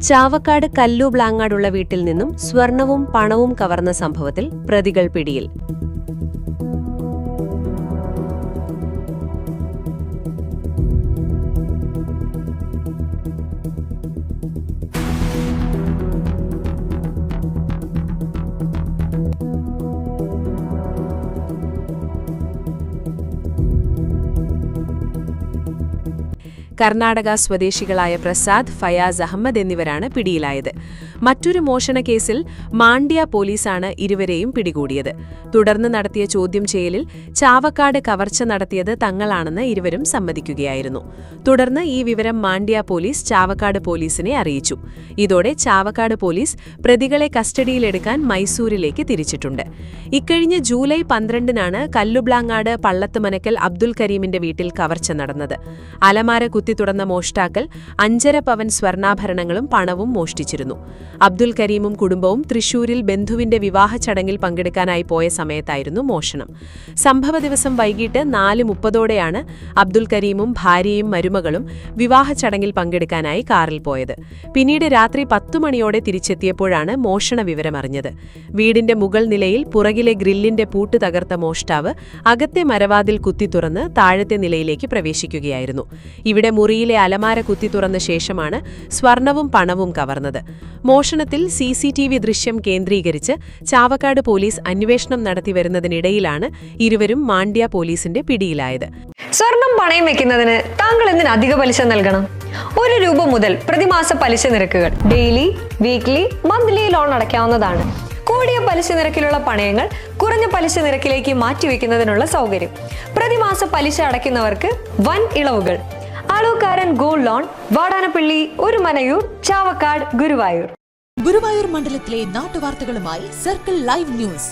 ചാവക്കാട് കല്ലു-ബ്ലാങ്ങാടുള്ള വീട്ടിൽ നിന്നും സ്വർണവും പണവും കവർന്ന സംഭവത്തിൽ പ്രതികൾ പിടിയിൽ. കർണാടക സ്വദേശികളായ പ്രസാദ്, ഫയാസ് അഹമ്മദ് എന്നിവരാണ് പിടിയിലായത്. മറ്റൊരു മോഷണ കേസിൽ മാണ്ഡ്യ പോലീസാണ് ഇരുവരെയും പിടികൂടിയത്. തുടർന്ന് നടത്തിയ ചോദ്യം ചെയ്യലിൽ ചാവക്കാട് കവർച്ച നടത്തിയത് തങ്ങളാണെന്ന് ഇരുവരും സമ്മതിക്കുകയായിരുന്നു. തുടർന്ന് ഈ വിവരം മാണ്ഡ്യ പോലീസ് ചാവക്കാട് പോലീസിനെ അറിയിച്ചു. ഇതോടെ ചാവക്കാട് പോലീസ് പ്രതികളെ കസ്റ്റഡിയിലെടുക്കാൻ മൈസൂരിലേക്ക് തിരിച്ചിട്ടുണ്ട്. ഇക്കഴിഞ്ഞ ജൂലൈ 12-നാണ് കല്ലുബ്ലാങ്ങാട് പള്ളത്തുമനക്കൽ അബ്ദുൽ കരീമിന്റെ വീട്ടിൽ കവർച്ച നടന്നത്. അലമാര കുത്തി തുറന്ന മോഷ്ടാക്കൾ 5.5 പവൻ സ്വർണ്ണാഭരണങ്ങളും പണവും മോഷ്ടിച്ചിരുന്നു. അബ്ദുൽ കരീമും കുടുംബവും തൃശൂരിൽ ബന്ധുവിന്റെ വിവാഹ ചടങ്ങിൽ പങ്കെടുക്കാനായി പോയ സമയത്തായിരുന്നു മോഷണം. സംഭവ ദിവസം വൈകിട്ട് 4:30-ഓടെയാണ് അബ്ദുൽ കരീമും ഭാര്യയും മരുമകളും വിവാഹ ചടങ്ങിൽ പങ്കെടുക്കാനായി കാറിൽ പോയത്. പിന്നീട് രാത്രി 10 മണിയോടെ തിരിച്ചെത്തിയപ്പോഴാണ് മോഷണ വിവരമറിഞ്ഞത്. വീടിന്റെ മുകൾ നിലയിൽ പുറകിലെ ഗ്രില്ലിന്റെ പൂട്ട് തകർത്ത മോഷ്ടാവ് അകത്തെ മരവാതിൽ കുത്തി തുറന്ന് താഴത്തെ നിലയിലേക്ക് പ്രവേശിക്കുകയായിരുന്നു. ഇവിടെ മുറിയിലെ അലമാര കുത്തി തുറന്ന ശേഷമാണ് സ്വർണവും പണവും കവർന്നത്. മോഷണത്തിൽ CCTV ദൃശ്യം കേന്ദ്രീകരിച്ച് ചാവക്കാട് പോലീസ് അന്വേഷണം നടത്തിവരുന്നതിനിടയിലാണ് ഇരുവരും മാണ്ഡ്യ പോലീസിന്റെ പിടിയിലായത്. സ്വർണം പണയം വെക്കുന്നതിന് താങ്കൾ എന്തിന് അധിക പലിശ നൽകണം? 1 രൂപ മുതൽ പ്രതിമാസ പലിശ നിരക്കുകൾ ഡെയിലി, വീക്ക്ലി, മന്ത്ലി ലോൺ അടയ്ക്കാവുന്നതാണ്. കൂടിയ പലിശ നിരക്കിലുള്ള പണയങ്ങൾ കുറഞ്ഞ പലിശ നിരക്കിലേക്ക് മാറ്റിവെക്കുന്നതിനുള്ള സൗകര്യം. പ്രതിമാസ പലിശ അടയ്ക്കുന്നവർക്ക് വൻ ഇളവുകൾ. Alukkaran gold loan, Vadanappally, Orumanayur, Chavakkad, Guruvayur. ഗുരുവായൂർ മണ്ഡലത്തിലെ നാട്ടുവാർത്തകളുമായി സർക്കിൾ ലൈവ് ന്യൂസ്.